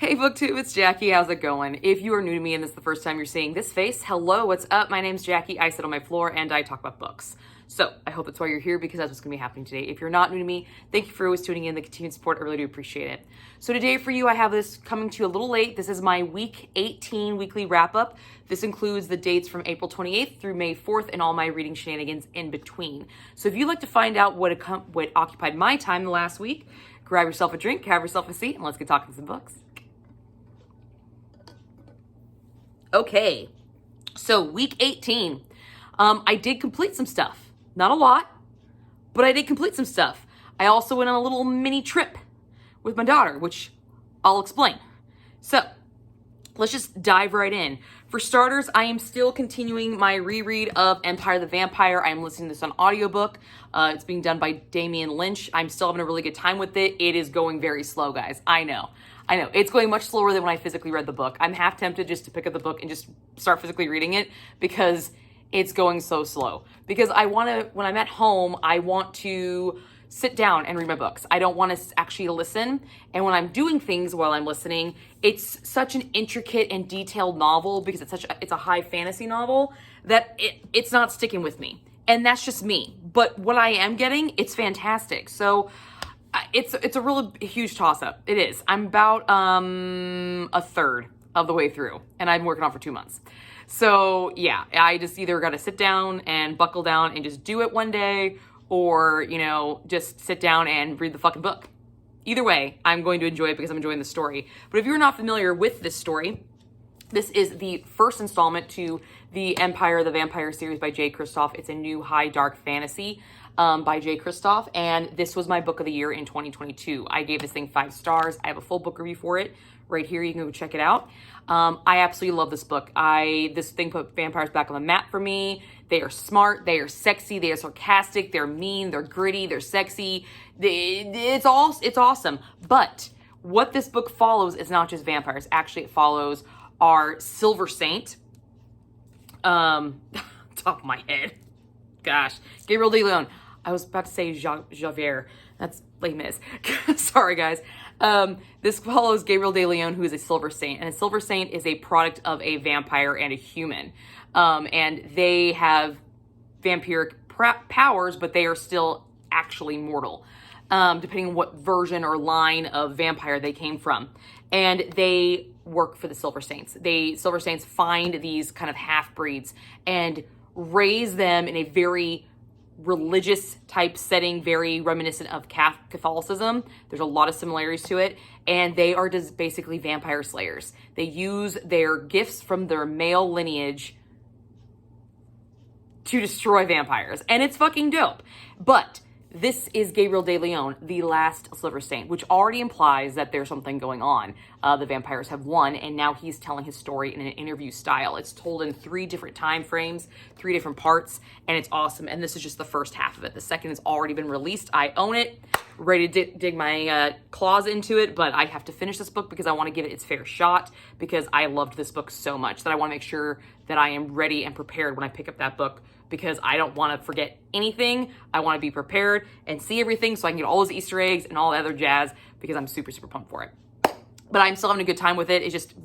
Hey BookTube, it's Jackie. How's it going? If you are new to me and this is the first time you're seeing this face, hello, what's up? My name's Jackie. I sit on my floor and I talk about books. So I hope that's why you're here, because that's what's going to be happening today. If you're not new to me, thank you for always tuning in. The continued support, I really do appreciate it. So today for you, I have this coming to you a little late. This is my week 18 weekly wrap up. This includes the dates from April 28th through May 4th and all my reading shenanigans in between. So if you'd like to find out what occupied my time the last week, grab yourself a drink, have yourself a seat, and let's get talking some books. Okay, so week 18, I did complete some stuff. Not a lot, but I did complete some stuff. I also went on a little mini trip with my daughter, which I'll explain. So let's just dive right in. For starters, I am still continuing my reread of Empire the Vampire. I'm listening to this on audiobook. It's being done by Damian Lynch. I'm still having a really good time with it. It is going very slow, guys. I know. It's going much slower than when I physically read the book. I'm half tempted just to pick up the book and just start physically reading it because it's going so slow. Because when I'm at home, I want to sit down and read my books. I don't want to actually listen. And when I'm doing things while I'm listening, it's such an intricate and detailed novel, because it's a high fantasy novel, that it's not sticking with me. And that's just me. But what I am getting, it's fantastic. So it's a really huge toss-up. It is. I'm about a third of the way through, and I've been working on it for 2 months. So yeah, I just either got to sit down and buckle down and just do it one day, or, just sit down and read the fucking book. Either way, I'm going to enjoy it because I'm enjoying the story. But if you're not familiar with this story, this is the first installment to the Empire the Vampire series by Jay Kristoff. It's a new high dark fantasy by Jay Kristoff, and this was my book of the year in 2022. I gave this thing 5 stars. I have a full book review for it right here. You can go check it out. I absolutely love this book. This thing put vampires back on the map for me. They are smart, they are sexy, they are sarcastic, they're mean, they're gritty, they're sexy. It's awesome. But what this book follows is not just vampires. Actually, it follows our Silver Saint. Top of my head. Gosh, Gabriel De Leon. I was about to say Javert. That's Les Mis. Sorry, guys. This follows Gabriel De Leon, who is a Silver Saint. And a Silver Saint is a product of a vampire and a human. And they have vampiric powers, but they are still actually mortal, depending on what version or line of vampire they came from. And they work for the Silver Saints. Silver Saints find these kind of half-breeds and raise them in a very religious type setting, very reminiscent of Catholicism. There's a lot of similarities to it. And they are just basically vampire slayers. They use their gifts from their male lineage to destroy vampires. And it's fucking dope. But this is Gabriel De Leon, the last Silver Saint, which already implies that there's something going on. The vampires have won, and now he's telling his story in an interview style. It's told in 3 different time frames, 3 different parts, and it's awesome. And this is just the first half of it. The second has already been released. I own it, ready to dig my claws into it, but I have to finish this book because I want to give it its fair shot, because I loved this book so much that I want to make sure that I am ready and prepared when I pick up that book, because I don't want to forget anything. I want to be prepared and see everything so I can get all those Easter eggs and all the other jazz, because I'm super, super pumped for it. But I'm still having a good time with it. It's just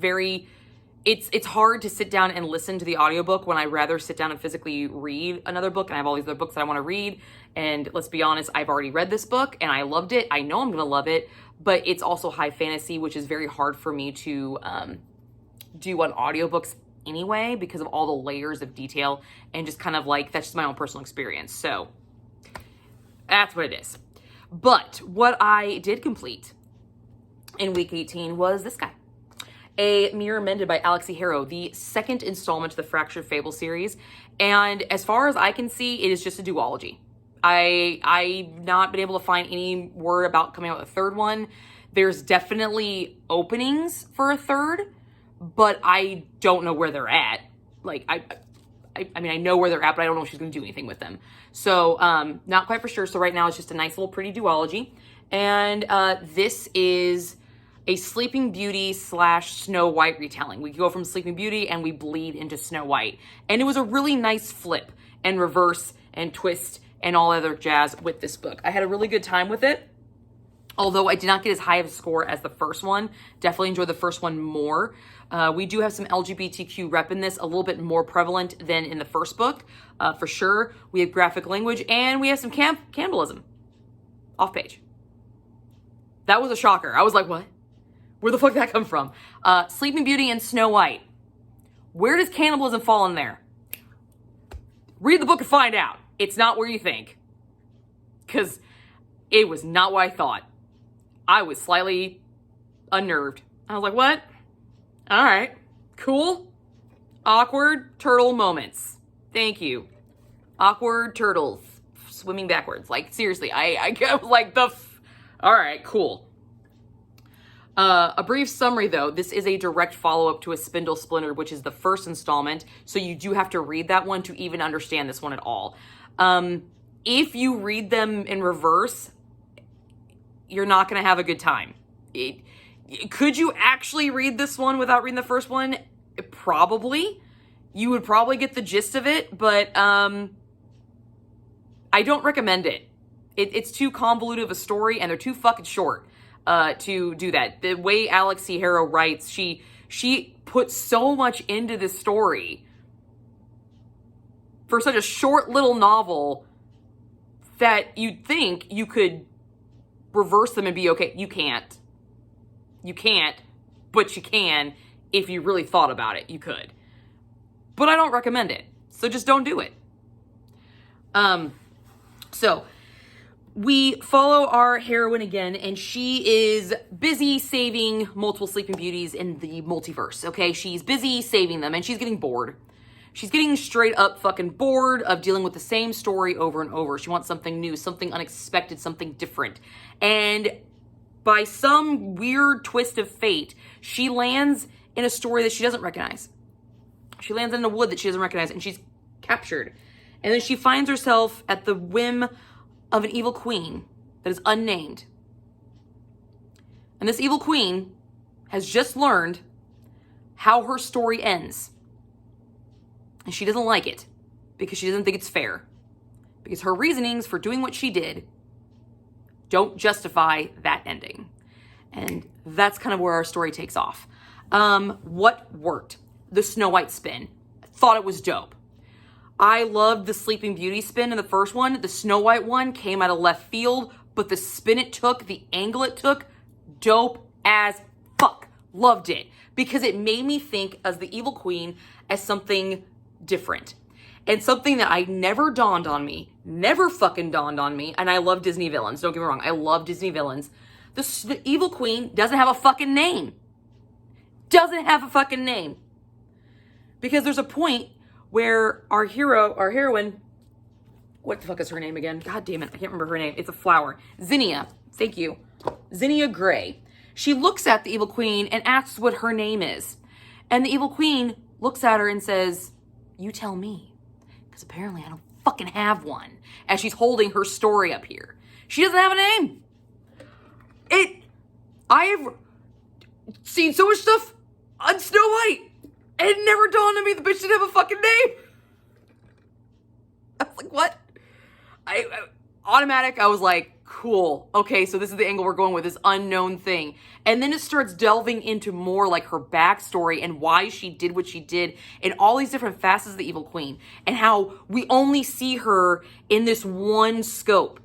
it's hard to sit down and listen to the audiobook when I rather sit down and physically read another book, and I have all these other books that I want to read. And let's be honest, I've already read this book and I loved it. I know I'm going to love it, but it's also high fantasy, which is very hard for me to do on audiobooks anyway, because of all the layers of detail, and just kind of like, that's just my own personal experience. So that's what it is. But what I did complete in week 18 was this guy, A Mirror Mended by Alexi Harrow, the second installment to the Fractured Fable series. And as far as I can see, it is just a duology. I've not been able to find any word about coming out with a third one. There's definitely openings for a third, but I don't know where they're at. Like, I mean, I know where they're at, but I don't know if she's going to do anything with them. So, not quite for sure. So right now it's just a nice little pretty duology. And this is a Sleeping Beauty / Snow White retelling. We go from Sleeping Beauty and we bleed into Snow White. And it was a really nice flip and reverse and twist and all other jazz with this book. I had a really good time with it. Although I did not get as high of a score as the first one. Definitely enjoyed the first one more. We do have some LGBTQ rep in this, a little bit more prevalent than in the first book, for sure. We have graphic language, and we have some cannibalism. Off page. That was a shocker. I was like, what? Where the fuck did that come from? Sleeping Beauty and Snow White. Where does cannibalism fall in there? Read the book and find out. It's not where you think. Because it was not what I thought. I was slightly unnerved. I was like, what? All right. Cool. Awkward turtle moments. Thank you. Awkward turtles swimming backwards. Like, seriously, I was like, all right, cool. A brief summary, though. This is a direct follow-up to A Spindle Splintered, which is the first installment. So you do have to read that one to even understand this one at all. If you read them in reverse, you're not going to have a good time. Could you actually read this one without reading the first one? Probably. You would probably get the gist of it, but I don't recommend it. It's too convoluted of a story, and they're too fucking short to do that. The way Alex C. Harrow writes, she puts so much into this story for such a short little novel that you'd think you could reverse them and be okay. You can't. You can't, but you can. If you really thought about it, you could. But I don't recommend it. So just don't do it. So we follow our heroine again, and she is busy saving multiple Sleeping Beauties in the multiverse, okay? She's busy saving them, and she's getting bored. She's getting straight up fucking bored of dealing with the same story over and over. She wants something new, something unexpected, something different. And by some weird twist of fate, she lands in a story that she doesn't recognize. She lands in a wood that she doesn't recognize, and she's captured. And then she finds herself at the whim of an evil queen that is unnamed. And this evil queen has just learned how her story ends. And she doesn't like it because she doesn't think it's fair. Because her reasonings for doing what she did don't justify that ending. And that's kind of where our story takes off. What worked? The Snow White spin. I thought it was dope. I loved the Sleeping Beauty spin in the first one. The Snow White one came out of left field, but the spin it took, the angle it took, dope as fuck. Loved it. Because it made me think of the evil queen as something different. And something that never fucking dawned on me, and I love Disney villains, don't get me wrong, I love Disney villains. The evil queen doesn't have a fucking name. Doesn't have a fucking name. Because there's a point where our heroine, what the fuck is her name again? God damn it, I can't remember her name. It's a flower. Zinnia, thank you. Zinnia Gray. She looks at the evil queen and asks what her name is. And the evil queen looks at her and says, you tell me. Because apparently I don't fucking have one. As she's holding her story up here. She doesn't have a name. I've seen so much stuff on Snow White. And it never dawned on me the bitch didn't have a fucking name. I was like, what? I was like, cool. Okay, so this is the angle we're going with, this unknown thing. And then it starts delving into more like her backstory and why she did what she did and all these different facets of the evil queen and how we only see her in this one scope.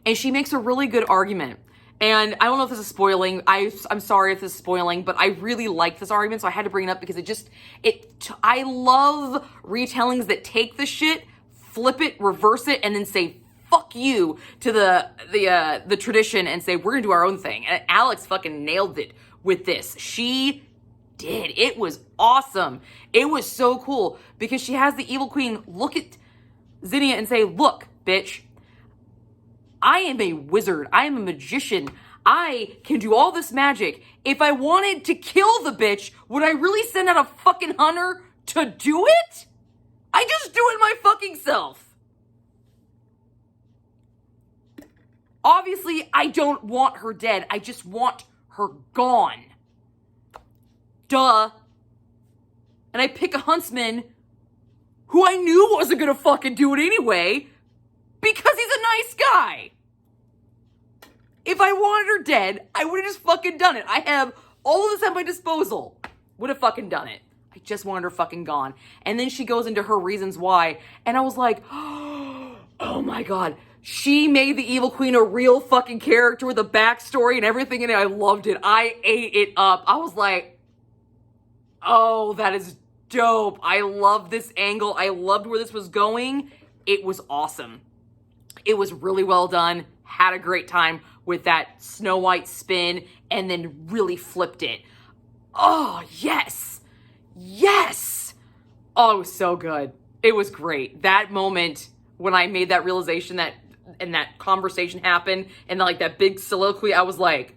And she makes a really good argument. And I don't know if this is spoiling. I'm sorry if this is spoiling, but I really like this argument, so I had to bring it up because I love retellings that take the shit, flip it, reverse it, and then say fuck you to the tradition and say we're gonna do our own thing. And Alex fucking nailed it with this. She did. It was awesome. It was so cool because she has the evil queen look at Zinnia and say, look, bitch, I am a wizard. I am a magician. I can do all this magic. If I wanted to kill the bitch, would I really send out a fucking hunter to do it? I just do it my fucking self. Obviously, I don't want her dead. I just want her gone. Duh. And I pick a huntsman who I knew wasn't gonna fucking do it anyway because he's a nice guy. If I wanted her dead, I would have just fucking done it. I have all of this at my disposal. Would have fucking done it. I just wanted her fucking gone. And then she goes into her reasons why. And I was like, oh my God. She made the Evil Queen a real fucking character with a backstory and everything in it. I loved it. I ate it up. I was like, oh, that is dope. I love this angle. I loved where this was going. It was awesome. It was really well done. Had a great time with that Snow White spin and then really flipped it. Oh, yes. Yes. Oh, it was so good. It was great. That moment when I made that realization that and that conversation happened and like that big soliloquy, I was like,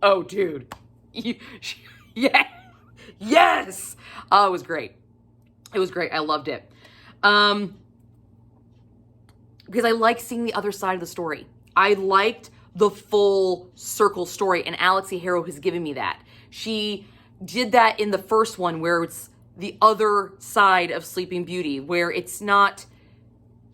oh, dude. Yeah. Yes. Oh, it was great. It was great. I loved it. Because I like seeing the other side of the story. I liked the full circle story, and Alexi Harrow has given me that. She did that in the first one where it's the other side of Sleeping Beauty, where it's not,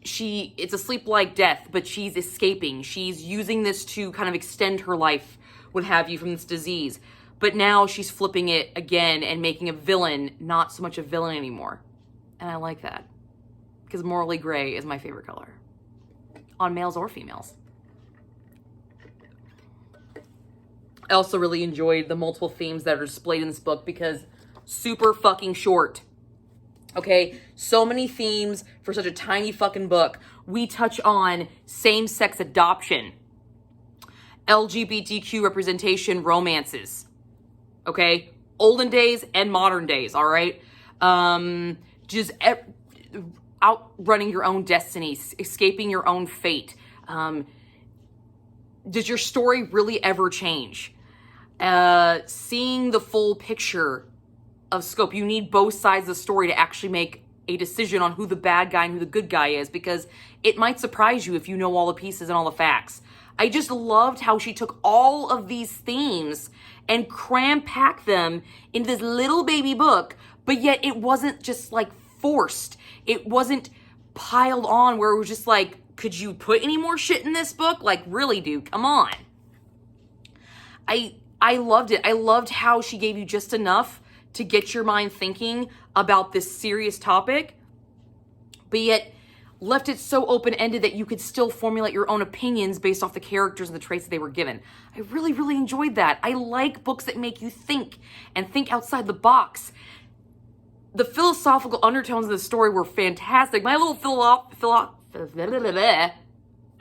it's a sleep like death, but she's escaping. She's using this to kind of extend her life, what have you, from this disease. But now she's flipping it again and making a villain not so much a villain anymore. And I like that. Because morally gray is my favorite color. On males or females. I also really enjoyed the multiple themes that are displayed in this book because super fucking short. Okay, so many themes for such a tiny fucking book. We touch on same-sex adoption, LGBTQ representation, romances. Okay, olden days and modern days, all right? Just outrunning your own destiny, escaping your own fate. Does your story really ever change? Seeing the full picture of scope. You need both sides of the story to actually make a decision on who the bad guy and who the good guy is, because it might surprise you if you know all the pieces and all the facts. I just loved how she took all of these themes and cram-packed them into this little baby book, but yet it wasn't just like forced. It wasn't piled on where it was just like, could you put any more shit in this book? Like, really, dude, come on. I loved it. I loved how she gave you just enough to get your mind thinking about this serious topic, but yet left it so open-ended that you could still formulate your own opinions based off the characters and the traits that they were given. I really, really enjoyed that. I like books that make you think and think outside the box. The philosophical undertones of the story were fantastic. My little I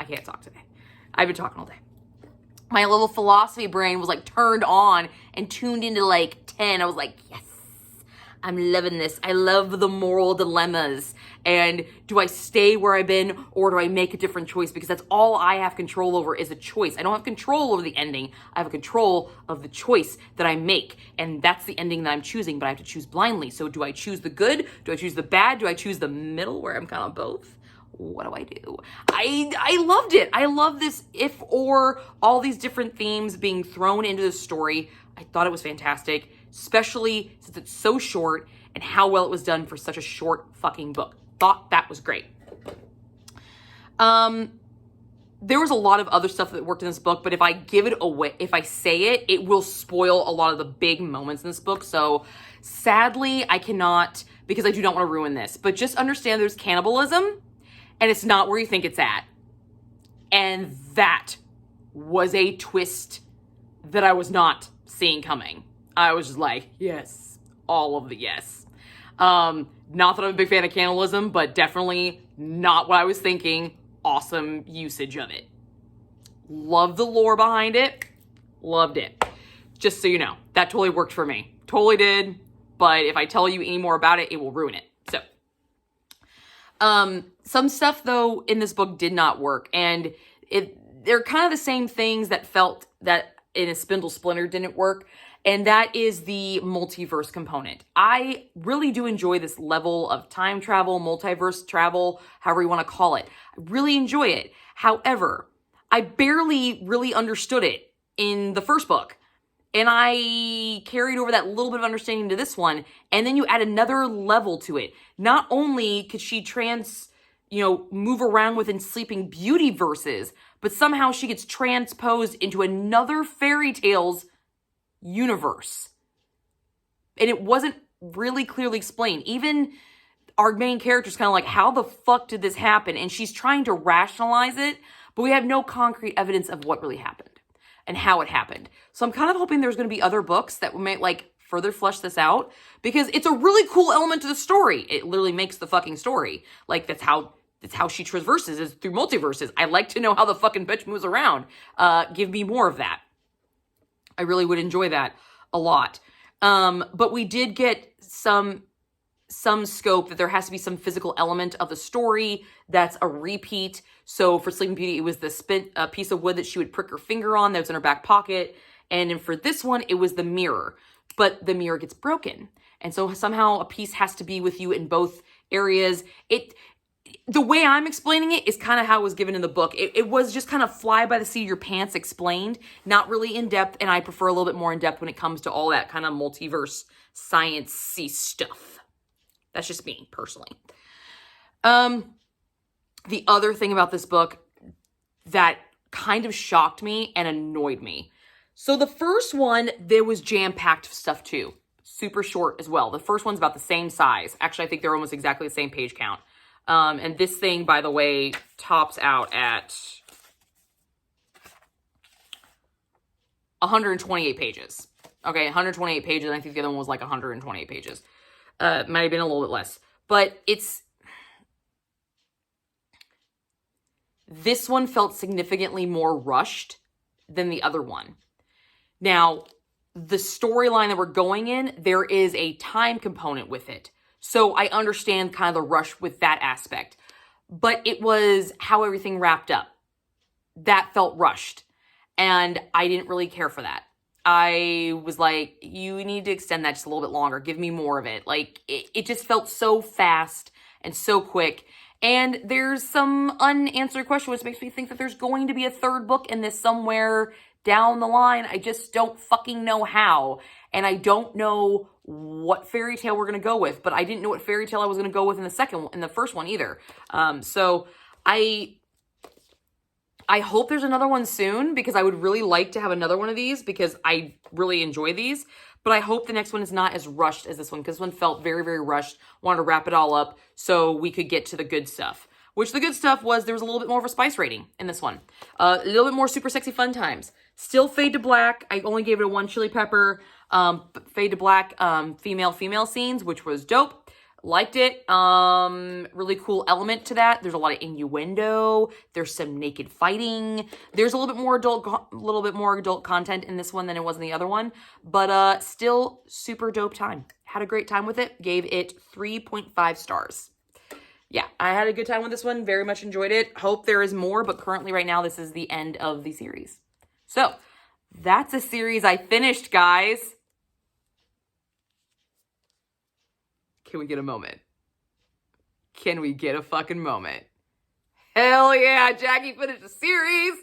can't talk today. I've been talking all day. My little philosophy brain was like turned on and tuned into like 10. I was like, yes, I'm loving this. I love the moral dilemmas. And do I stay where I've been or do I make a different choice? Because that's all I have control over is a choice. I don't have control over the ending. I have control of the choice that I make. And that's the ending that I'm choosing, but I have to choose blindly. So do I choose the good? Do I choose the bad? Do I choose the middle where I'm kind of both? What do I do? I loved it. I love this if or all these different themes being thrown into the story. I thought it was fantastic, especially since it's so short and how well it was done for such a short fucking book. Thought that was great. There was a lot of other stuff that worked in this book, but if I give it away, if I say it, it will spoil a lot of the big moments in this book. So sadly, I cannot, because I do not want to ruin this, but just understand there's cannibalism and it's not where you think it's at. And that was a twist that I was not seeing coming. I was just like, yes, all of the yes. Not that I'm a big fan of cannibalism, but definitely not what I was thinking. Awesome usage of it. Love the lore behind it. Loved it. Just so you know, that totally worked for me. Totally did. But if I tell you any more about it, it will ruin it. So, some stuff though in this book did not work, and they're kind of the same things that felt that in a Spindle Splinter didn't work. And that is the multiverse component. I really do enjoy this level of time travel, multiverse travel, however you want to call it. I really enjoy it. However, I barely really understood it in the first book. And I carried over that little bit of understanding to this one. And then you add another level to it. Not only could she move around within Sleeping Beauty verses, but somehow she gets transposed into another fairy tale's universe. And it wasn't really clearly explained. Even our main character's kind of like, how the fuck did this happen? And she's trying to rationalize it, but we have no concrete evidence of what really happened and how it happened. So I'm kind of hoping there's going to be other books that might further flesh this out, because it's a really cool element to the story. It literally makes the fucking story. That's how she traverses, is through multiverses. I like to know how the fucking bitch moves around. Give me more of that. I really would enjoy that a lot. But we did get some scope that there has to be some physical element of the story that's a repeat. So for Sleeping Beauty, it was the piece of wood that she would prick her finger on that was in her back pocket. And then for this one, it was the mirror. But the mirror gets broken. And so somehow a piece has to be with you in both areas. The way I'm explaining it is kind of how it was given in the book. It was just kind of fly by the seat of your pants explained, not really in depth. And I prefer a little bit more in depth when it comes to all that kind of multiverse science-y stuff. That's just me, personally. The other thing about this book that kind of shocked me and annoyed me. So the first one, there was jam-packed stuff too. Super short as well. The first one's about the same size. Actually, I think they're almost exactly the same page count. And this thing, by the way, tops out at 128 pages. Okay, 128 pages. I think the other one was like 128 pages. Might have been a little bit less. But this one felt significantly more rushed than the other one. Now, the storyline that we're going in, there is a time component with it. So I understand kind of the rush with that aspect. But it was how everything wrapped up. That felt rushed. And I didn't really care for that. I was like, you need to extend that just a little bit longer. Give me more of it. It just felt so fast and so quick. And there's some unanswered question, which makes me think that there's going to be a third book in this somewhere down the line. I just don't fucking know how. And I don't know what fairy tale we're going to go with. But I didn't know what fairy tale I was going to go with in the first one either. So I hope there's another one soon, because I would really like to have another one of these, because I really enjoy these. But I hope the next one is not as rushed as this one, because this one felt very, very rushed. Wanted to wrap it all up so we could get to the good stuff. Which the good stuff was there was a little bit more of a spice rating in this one. A little bit more super sexy fun times. Still fade to black. I only gave it a 1 chili pepper. Fade to black female scenes, which was dope. Liked it. Really cool element to that. There's a lot of innuendo. There's some naked fighting. There's a little bit more adult content in this one than it was in the other one. But still super dope time. Had a great time with it. Gave it 3.5 stars. Yeah, I had a good time with this one. Very much enjoyed it. Hope there is more, but currently right now this is the end of the series. So that's a series I finished, guys. Can we get a moment? Can we get a fucking moment? Hell yeah, Jackie finished a series.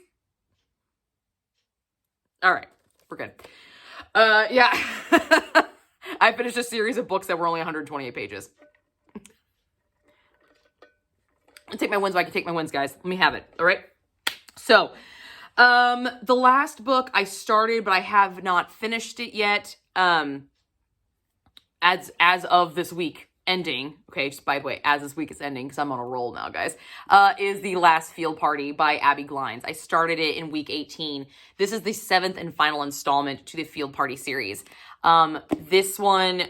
All right, we're good. Yeah. I finished a series of books that were only 128 pages. I'll take my wins, but I can take my wins, guys. Let me have it, all right? So, the last book I started, but I have not finished it yet. As of this week ending, okay, just by the way, as this week is ending, because I'm on a roll now, guys, is The Last Field Party by Abby Glines. I started it in week 18. This is the 7th and final installment to the Field Party series. This one,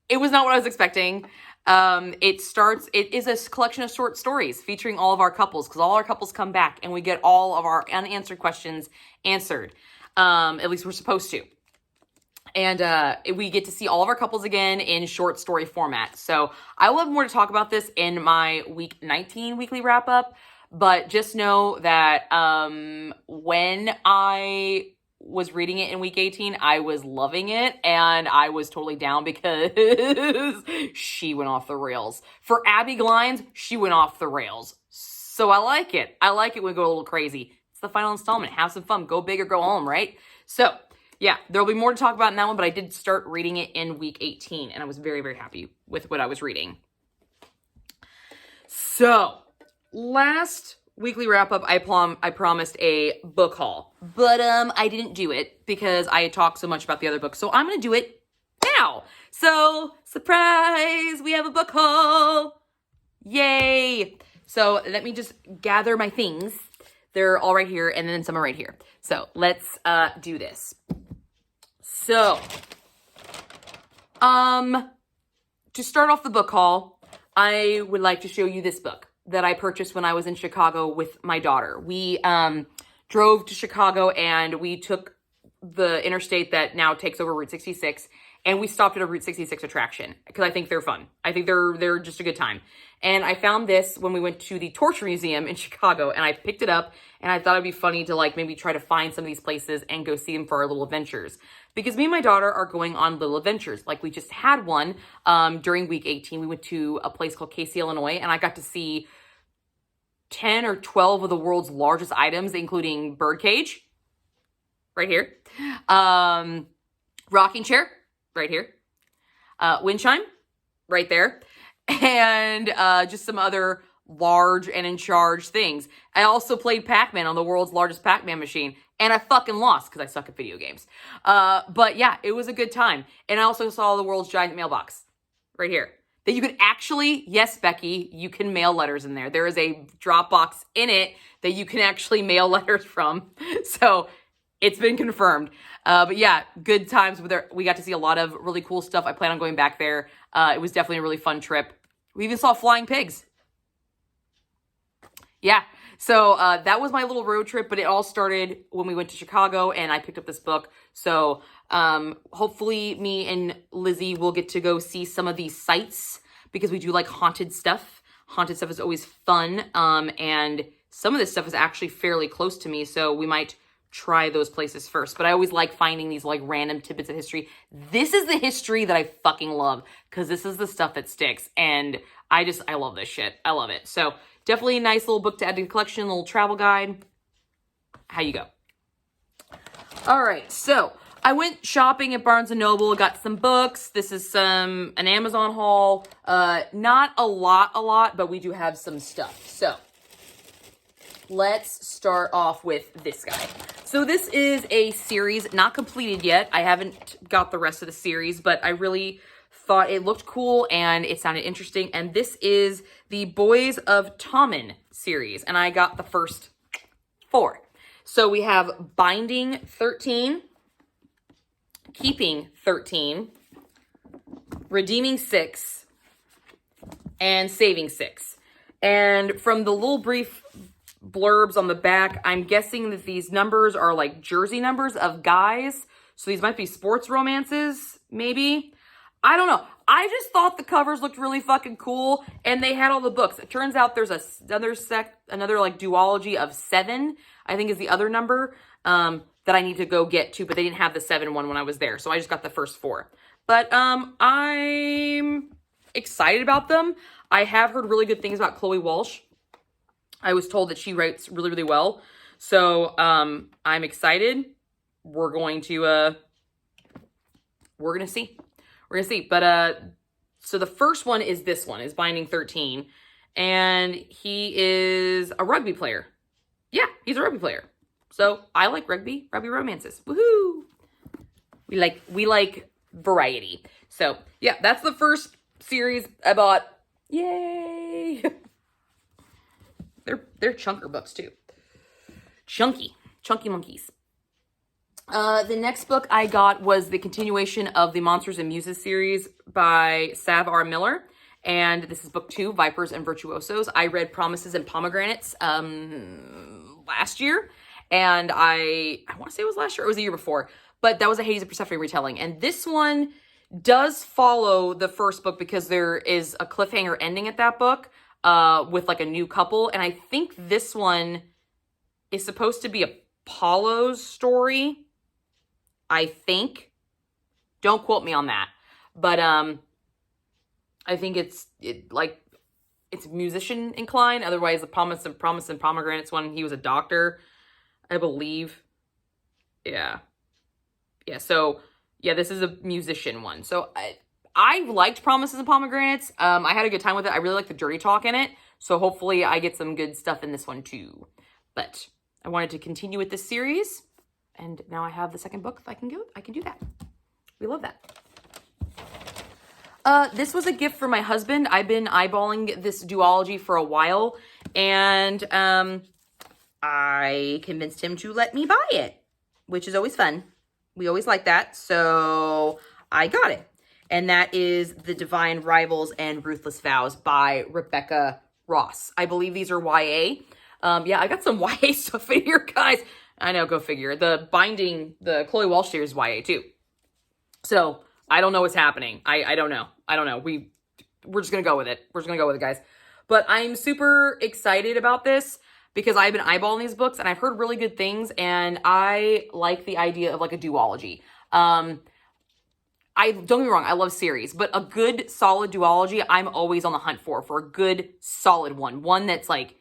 it was not what I was expecting. It is a collection of short stories featuring all of our couples, because all our couples come back and we get all of our unanswered questions answered. At least we're supposed to. And we get to see all of our couples again in short story format. So I will have more to talk about this in my week 19 weekly wrap up. But just know that when I was reading it in week 18, I was loving it. And I was totally down because she went off the rails. For Abby Glines, she went off the rails. So I like it. I like it when we go a little crazy. It's the final installment. Have some fun. Go big or go home, right? So yeah, there'll be more to talk about in that one, but I did start reading it in week 18, and I was very, very happy with what I was reading. So, last weekly wrap up, I promised a book haul, but I didn't do it because I talked so much about the other books. So I'm gonna do it now. So, surprise, we have a book haul. Yay. So let me just gather my things. They're all right here, and then some are right here. So let's do this. So, to start off the book haul, I would like to show you this book that I purchased when I was in Chicago with my daughter. We drove to Chicago and we took the interstate that now takes over Route 66, and we stopped at a Route 66 attraction because I think they're fun. I think they're just a good time. And I found this when we went to the Torture Museum in Chicago, and I picked it up, and I thought it'd be funny to like maybe try to find some of these places and go see them for our little adventures. Because me and my daughter are going on little adventures. Like we just had one during week 18. We went to a place called Casey, Illinois, and I got to see 10 or 12 of the world's largest items, including birdcage, right here, rocking chair, right here, wind chime, right there, and just some other large and in charge things. I also played Pac-Man on the world's largest Pac-Man machine, and I fucking lost because I suck at video games. But yeah, it was a good time. And I also saw the world's giant mailbox, right here, that you could actually, yes, Becky, you can mail letters in there. There is a drop box in it that you can actually mail letters from. So it's been confirmed. But yeah, good times with there. We got to see a lot of really cool stuff. I plan on going back there. It was definitely a really fun trip. We even saw flying pigs. Yeah. So that was my little road trip, but it all started when we went to Chicago and I picked up this book. So hopefully me and Lizzie will get to go see some of these sites because we do like haunted stuff. Haunted stuff is always fun. And some of this stuff is actually fairly close to me. So we might try those places first. But I always like finding these like random tidbits of history. This is the history that I fucking love because this is the stuff that sticks. And I love this shit. I love it. So definitely a nice little book to add to the collection, little travel guide. How you go? All right. So I went shopping at Barnes & Noble, got some books. This is an Amazon haul. Not a lot, but we do have some stuff. So let's start off with this guy. So this is a series, not completed yet. I haven't got the rest of the series, but I really thought it looked cool and it sounded interesting. And this is the Boys of Tommen series. And I got the first 4. So we have Binding 13, Keeping 13, Redeeming 6, and Saving 6. And from the little brief blurbs on the back, I'm guessing that these numbers are like jersey numbers of guys. So these might be sports romances, maybe. I don't know. I just thought the covers looked really fucking cool, and they had all the books. It turns out there's another like duology of 7, I think is the other number, that I need to go get to, but they didn't have the 7 one when I was there, so I just got the first 4. But I'm excited about them. I have heard really good things about Chloe Walsh. I was told that she writes really, really well. So I'm excited. We're going to see. We're going to see. But so the first one is this one, is Binding 13. And he is a rugby player. Yeah, he's a rugby player. So I like rugby romances. Woohoo! We like variety. So yeah, that's the first series I bought. Yay! They're chunker books too. Chunky monkeys. The next book I got was the continuation of the Monsters and Muses series by Sav R. Miller. And this is book 2, Vipers and Virtuosos. I read Promises and Pomegranates last year. And I want to say it was last year or it was the year before. But that was a Hades and Persephone retelling. And this one does follow the first book because there is a cliffhanger ending at that book with like a new couple. And I think this one is supposed to be Apollo's story. I think. Don't quote me on that. But I think it's musician inclined. Otherwise, the Promise and Pomegranates one, he was a doctor, I believe. Yeah. So yeah, this is a musician one. So I liked Promises and Pomegranates. I had a good time with it. I really like the dirty talk in it. So hopefully I get some good stuff in this one too. But I wanted to continue with this series, and now I have the second book. If I can do that. We love that. This was a gift for my husband. I've been eyeballing this duology for a while, and I convinced him to let me buy it, which is always fun. We always like that, so I got it. And that is The Divine Rivals and Ruthless Vows by Rebecca Ross. I believe these are YA. Yeah, I got some YA stuff in here, guys. I know, go figure. The binding, the Chloe Walsh series is YA too. So I don't know what's happening. I don't know. We're just gonna go with it. We're just gonna go with it, guys. But I'm super excited about this because I've been eyeballing these books and I've heard really good things, and I like the idea of like a duology. Don't get me wrong, I love series, but a good solid duology, I'm always on the hunt for a good solid one. One that's like,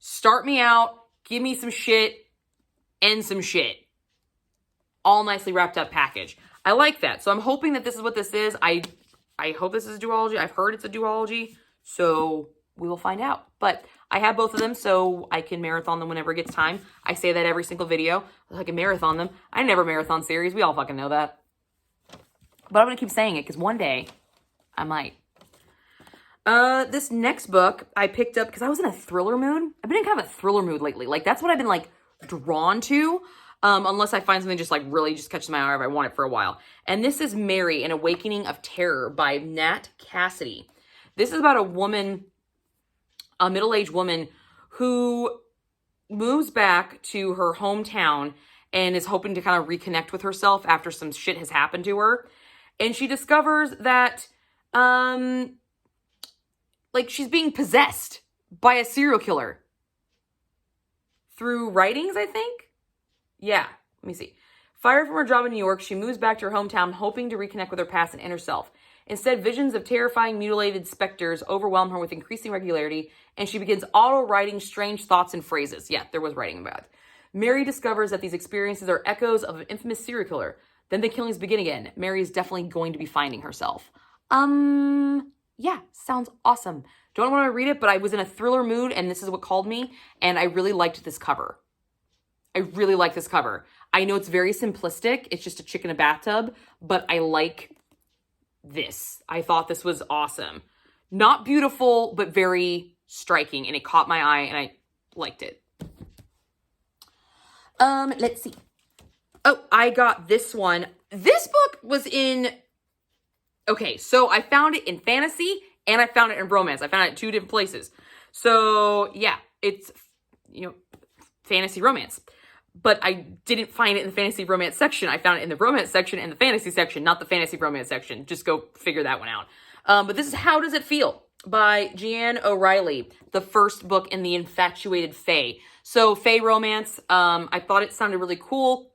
start me out, give me some shit, end some shit. All nicely wrapped up package. I like that. So I'm hoping that this is what this is. I hope this is a duology. I've heard it's a duology, so we will find out. But I have both of them, so I can marathon them whenever it gets time. I say that every single video. I can marathon them. I never marathon series. We all fucking know that. But I'm going to keep saying it because one day I might. This next book I picked up because I was in a thriller mood. I've been in kind of a thriller mood lately. Like, that's what I've been, like, drawn to. Unless I find something just, like, really just catches my eye if I want it for a while. And this is Mary, An Awakening of Terror by Nat Cassidy. This is about a woman, a middle-aged woman, who moves back to her hometown and is hoping to kind of reconnect with herself after some shit has happened to her. And she discovers that, like, she's being possessed by a serial killer. Through writings, I think? Yeah, let me see. Fired from her job in New York, she moves back to her hometown, hoping to reconnect with her past and inner self. Instead, visions of terrifying, mutilated specters overwhelm her with increasing regularity, and she begins auto-writing strange thoughts and phrases. Yeah, there was writing about it. Mary discovers that these experiences are echoes of an infamous serial killer. Then the killings begin again. Mary is definitely going to be finding herself. Yeah, sounds awesome. Don't want to read it, but I was in a thriller mood, and this is what called me, and I really liked this cover. I really like this cover. I know it's very simplistic. It's just a chick in a bathtub, but I like this. I thought this was awesome. Not beautiful, but very striking, and it caught my eye, and I liked it. Let's see. Oh, I got this one. This book was in... Okay, so I found it in fantasy, and I found it in romance. I found it in two different places. So, yeah, it's, fantasy romance. But I didn't find it in the fantasy romance section. I found it in the romance section and the fantasy section, not the fantasy romance section. Just go figure that one out. But this is How Does It Feel by Jeanne O'Reilly, the first book in the Infatuated Fae. So, Fae romance, I thought it sounded really cool.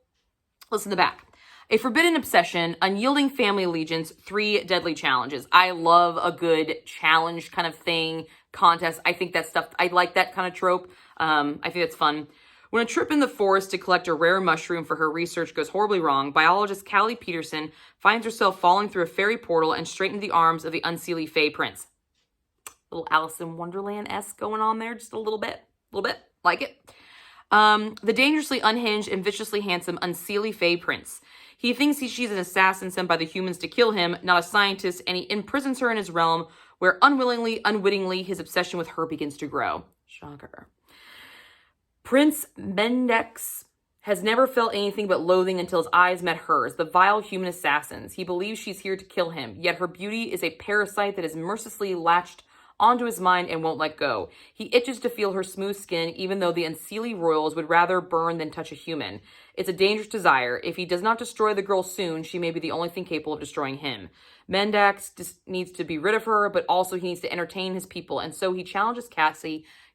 Listen to the back. A forbidden obsession, unyielding family allegiance, 3 deadly challenges. I love a good challenge kind of thing, contest. I think that stuff, I like that kind of trope. I think it's fun. When a trip in the forest to collect a rare mushroom for her research goes horribly wrong, biologist Callie Peterson finds herself falling through a fairy portal and straight into the arms of the unseelie Fae prince. A little Alice in Wonderland-esque going on there, just a little bit, like it. The dangerously unhinged and viciously handsome unseelie Fae prince. He thinks she's an assassin sent by the humans to kill him, not a scientist, and he imprisons her in his realm, where unwittingly, his obsession with her begins to grow. Shocker. Prince Mendex has never felt anything but loathing until his eyes met hers, the vile human assassins. He believes she's here to kill him, yet her beauty is a parasite that is mercilessly latched onto his mind and won't let go. He itches to feel her smooth skin, even though the unseelie royals would rather burn than touch a human. It's a dangerous desire. If he does not destroy the girl soon, she may be the only thing capable of destroying him. Mendax just needs to be rid of her, but also he needs to entertain his people, and so he challenges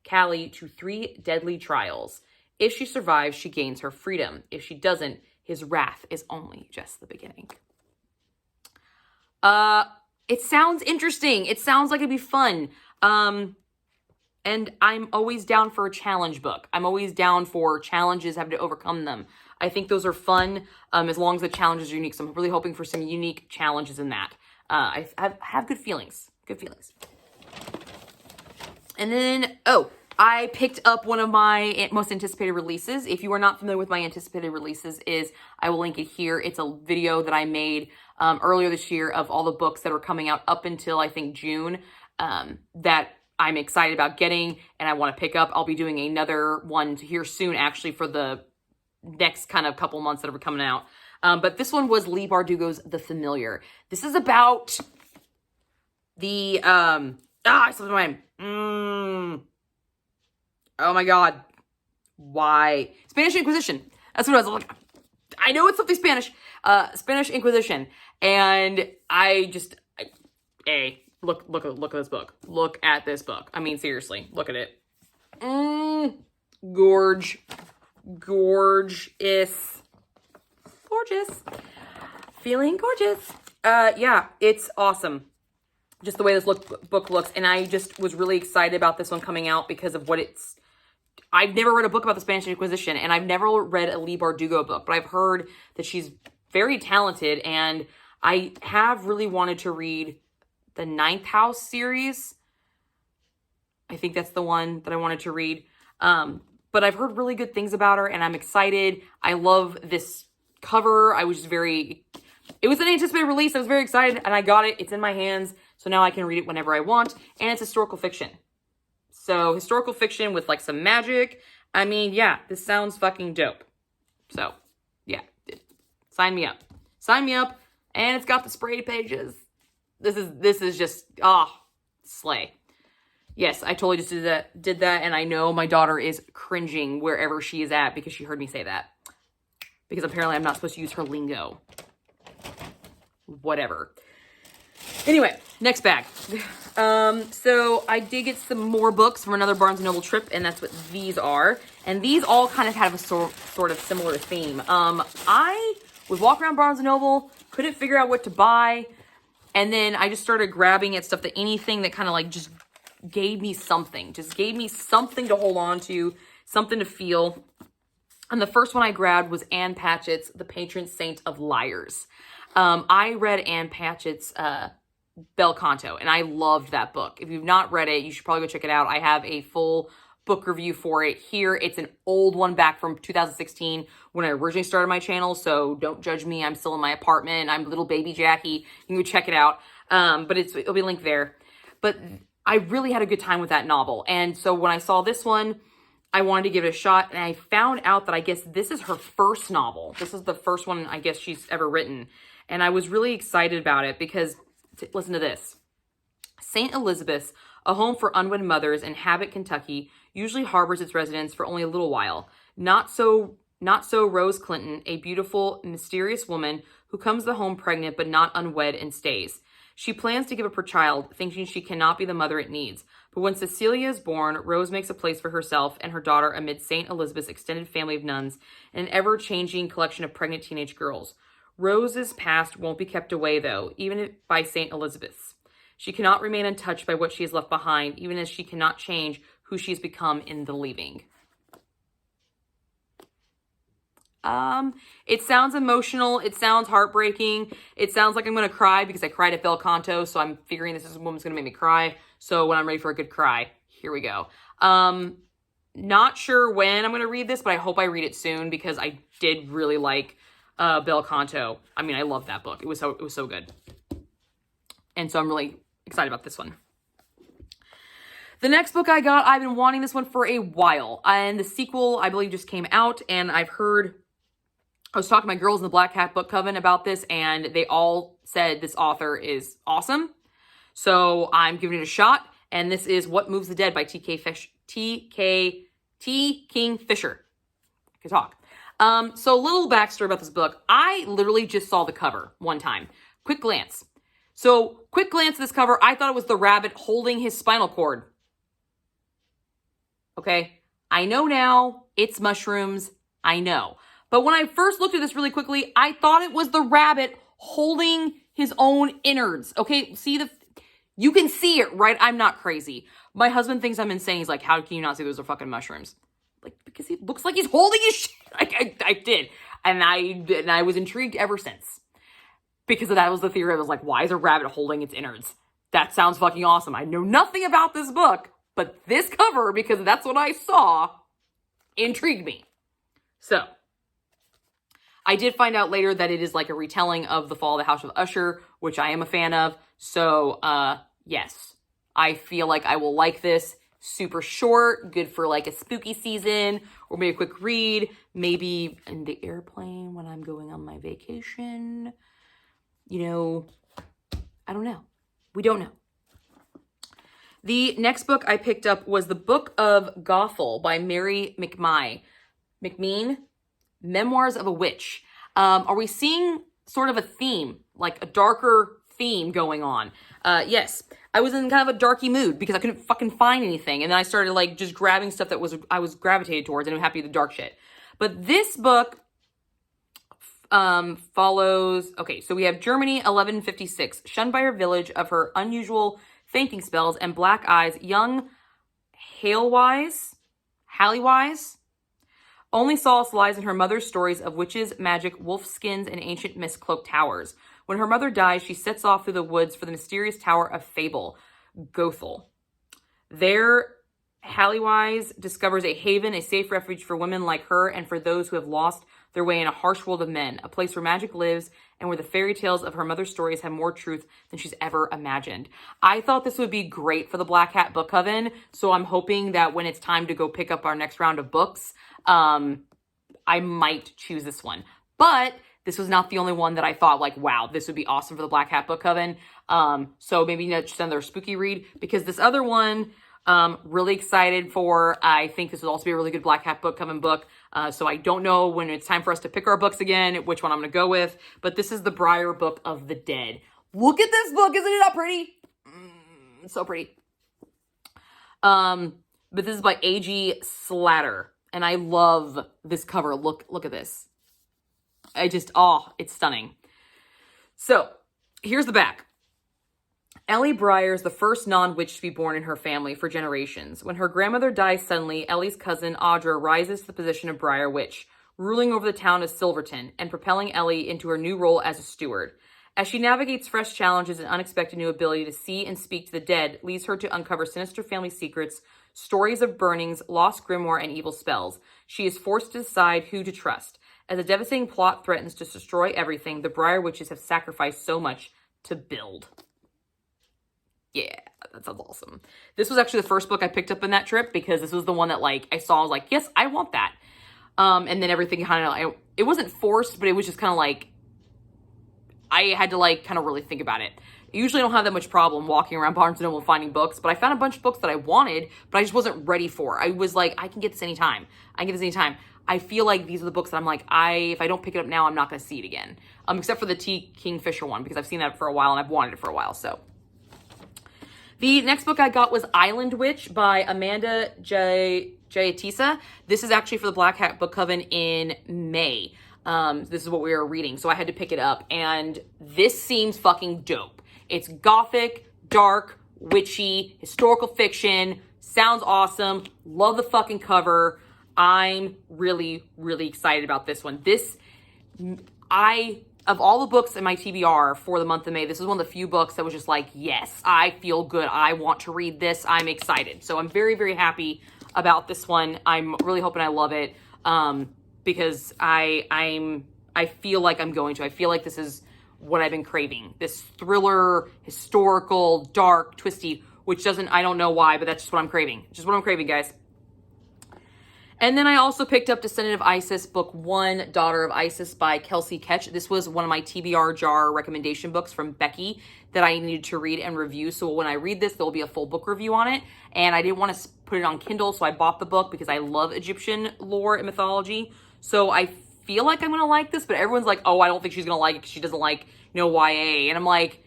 Callie to 3 deadly trials. If she survives, she gains her freedom. If she doesn't, his wrath is only just the beginning. It sounds interesting. It sounds like it'd be fun. And I'm always down for a challenge book. I'm always down for challenges, having to overcome them. I think those are fun, as long as the challenges are unique. So I'm really hoping for some unique challenges in that. I have good feelings. Good feelings. And then, I picked up one of my most anticipated releases. If you are not familiar with my anticipated releases, I will link it here. It's a video that I made earlier this year of all the books that are coming out up until, I think, June, that I'm excited about getting and I want to pick up. I'll be doing another one here soon, actually, for the next kind of couple months that are coming out. But this one was Leigh Bardugo's The Familiar. This is about the, I slipped my mind. Oh my God. Why? Spanish Inquisition. That's what I was like. I know it's something Spanish. Spanish Inquisition. And look at this book. Look at this book. I mean, seriously, look at it. Gorgeous. Feeling gorgeous. Yeah, it's awesome. Just the way this book looks. And I just was really excited about this one coming out because of what I've never read a book about the Spanish Inquisition, and I've never read a Leigh Bardugo book, but I've heard that she's very talented, and I have really wanted to read the Ninth House series. I think that's the one that I wanted to read. But I've heard really good things about her, and I'm excited. I love this cover. It was an anticipated release. I was very excited, and I got it. It's in my hands, so now I can read it whenever I want, and it's historical fiction. So, historical fiction with, like, some magic. I mean, yeah, this sounds fucking dope. So, yeah, sign me up. Sign me up, and it's got the sprayed pages. This is just, slay. Yes, I totally just did that, and I know my daughter is cringing wherever she is at because she heard me say that. Because apparently I'm not supposed to use her lingo. Whatever. Anyway, next bag. So I did get some more books from another Barnes & Noble trip, and that's what these are. And these all kind of have a sort of similar theme. I would walk around Barnes & Noble, couldn't figure out what to buy, and then I just started grabbing at stuff, anything that kind of like just gave me something to hold on to, something to feel. And the first one I grabbed was Anne Patchett's The Patron Saint of Liars. I read Anne Patchett's Bel Canto, and I loved that book. If you've not read it, you should probably go check it out. I have a full book review for it here. It's an old one back from 2016 when I originally started my channel, so don't judge me. I'm still in my apartment. I'm little baby Jackie. You can go check it out, but it'll be linked there. But I really had a good time with that novel, and so when I saw this one, I wanted to give it a shot, and I found out that I guess this is her first novel. This is the first one I guess she's ever written, and I was really excited about it because listen to this. St. Elizabeth's, a home for unwed mothers in Habit, Kentucky, usually harbors its residents for only a little while. Not so Rose Clinton, a beautiful, mysterious woman who comes to the home pregnant but not unwed and stays. She plans to give up her child, thinking she cannot be the mother it needs. But when Cecilia is born, Rose makes a place for herself and her daughter amid St. Elizabeth's extended family of nuns and an ever-changing collection of pregnant teenage girls. Rose's past won't be kept away, though, even by St. Elizabeth's. She cannot remain untouched by what she has left behind, even as she cannot change who she has become in the leaving. It sounds emotional. It sounds heartbreaking. It sounds like I'm going to cry because I cried at Bel Canto, so I'm figuring this woman's going to make me cry. So when I'm ready for a good cry, here we go. Not sure when I'm going to read this, but I hope I read it soon because I did really like Bel Canto. I mean, I love that book. It was so good. And so I'm really excited about this one. The next book I got, I've been wanting this one for a while. And the sequel, I believe, just came out. And I was talking to my girls in the Black Hat Book Coven about this, and they all said this author is awesome. So I'm giving it a shot. And this is What Moves the Dead by T. King Fisher. I can talk. So a little backstory about this book. I literally just saw the cover one time. Quick glance at this cover. I thought it was the rabbit holding his spinal cord. Okay. I know now it's mushrooms. I know. But when I first looked at this really quickly, I thought it was the rabbit holding his own innards. Okay. You can see it, right? I'm not crazy. My husband thinks I'm insane. He's like, how can you not see those are fucking mushrooms? Like, because he looks like he's holding his shit. I did. And I was intrigued ever since. Because that was the theory. I was like, why is a rabbit holding its innards? That sounds fucking awesome. I know nothing about this book, But this cover, because that's what I saw, intrigued me. So, I did find out later that it is like a retelling of The Fall of the House of Usher, which I am a fan of. So, yes, I feel like I will like this. Super short, good for like a spooky season, or maybe a quick read, maybe in the airplane when I'm going on my vacation. You know, I don't know. We don't know. The next book I picked up was The Book of Gothel by Mary McMean, Memoirs of a Witch. Are we seeing sort of a theme, like a darker theme going on? Yes. I was in kind of a darky mood because I couldn't fucking find anything. And then I started like just grabbing stuff that I was gravitated towards, and I'm happy with the dark shit. But this book follows, okay, so we have Germany, 1156. Shunned by her village of her unusual fainting spells and black eyes, young Halliwise, only solace lies in her mother's stories of witches, magic, wolf skins, and ancient mist-cloaked towers. When her mother dies, she sets off through the woods for the mysterious Tower of Fable, Gothel. There, Halliwise discovers a haven, a safe refuge for women like her and for those who have lost their way in a harsh world of men, a place where magic lives and where the fairy tales of her mother's stories have more truth than she's ever imagined. I thought this would be great for the Black Hat Book Coven, so I'm hoping that when it's time to go pick up our next round of books, I might choose this one. But this was not the only one that I thought like, wow, this would be awesome for the Black Hat Book Coven. So maybe just another spooky read, because this other one, really excited for. I think this will also be a really good Black Hat Book Coven book. So I don't know when it's time for us to pick our books again, which one I'm going to go with. But this is the Briar Book of the Dead. Look at this book. Isn't it not pretty? So pretty. But this is by A.G. Slatter. And I love this cover. Look at this. It's stunning. So, here's the back. Ellie Briar is the first non-witch to be born in her family for generations. When her grandmother dies suddenly, Ellie's cousin Audra rises to the position of Briar Witch, ruling over the town of Silverton and propelling Ellie into her new role as a steward. As she navigates fresh challenges and unexpected new ability to see and speak to the dead leads her to uncover sinister family secrets, stories of burnings, lost grimoire, and evil spells. She is forced to decide who to trust. As a devastating plot threatens to destroy everything, the Briar Witches have sacrificed so much to build. Yeah, that sounds awesome. This was actually the first book I picked up in that trip, because this was the one that like I saw. I was like, yes, I want that. And then everything kind of, it wasn't forced, but it was just kind of like, I had to like kind of really think about it. I usually don't have that much problem walking around Barnes & Noble and finding books, but I found a bunch of books that I wanted, but I just wasn't ready for. I was like, I can get this anytime. I feel like these are the books that I'm like, if I don't pick it up now, I'm not going to see it again. Except for the T. Kingfisher one, because I've seen that for a while and I've wanted it for a while, so. The next book I got was Island Witch by Amanda Jayatisa. This is actually for the Black Hat Book Coven in May. This is what we were reading, so I had to pick it up, and this seems fucking dope. It's gothic, dark, witchy, historical fiction, sounds awesome, love the fucking cover. I'm really, really excited about this one. Of all the books in my TBR for the month of May, this is one of the few books that was just like, yes, I feel good. I want to read this. I'm excited. So I'm very, very happy about this one. I'm really hoping I love it, because I feel like I'm going to. I feel like this is what I've been craving. This thriller, historical, dark, twisty, which I don't know why, but that's just what I'm craving. Just what I'm craving, guys. And then I also picked up Descendant of Isis, Book 1, Daughter of Isis by Kelsey Ketch. This was one of my TBR jar recommendation books from Becky that I needed to read and review. So when I read this, there will be a full book review on it. And I didn't want to put it on Kindle, so I bought the book because I love Egyptian lore and mythology. So I feel like I'm going to like this, but everyone's like, oh, I don't think she's going to like it because she doesn't like, YA. And I'm like,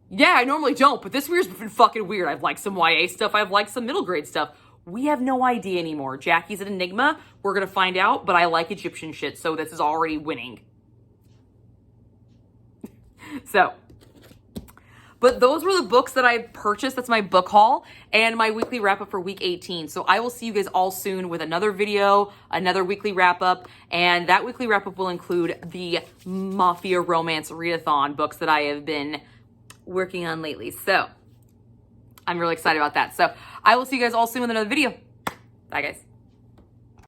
yeah, I normally don't, but this year's been fucking weird. I've liked some YA stuff. I've liked some middle grade stuff. We have no idea anymore. Jackie's an enigma. We're going to find out, but I like Egyptian shit, so this is already winning. But those were the books that I purchased. That's my book haul and my weekly wrap-up for week 18. So I will see you guys all soon with another video, another weekly wrap-up, and that weekly wrap-up will include the Mafia Romance Readathon books that I have been working on lately. So I'm really excited about that. So I will see you guys all soon with another video. Bye, guys.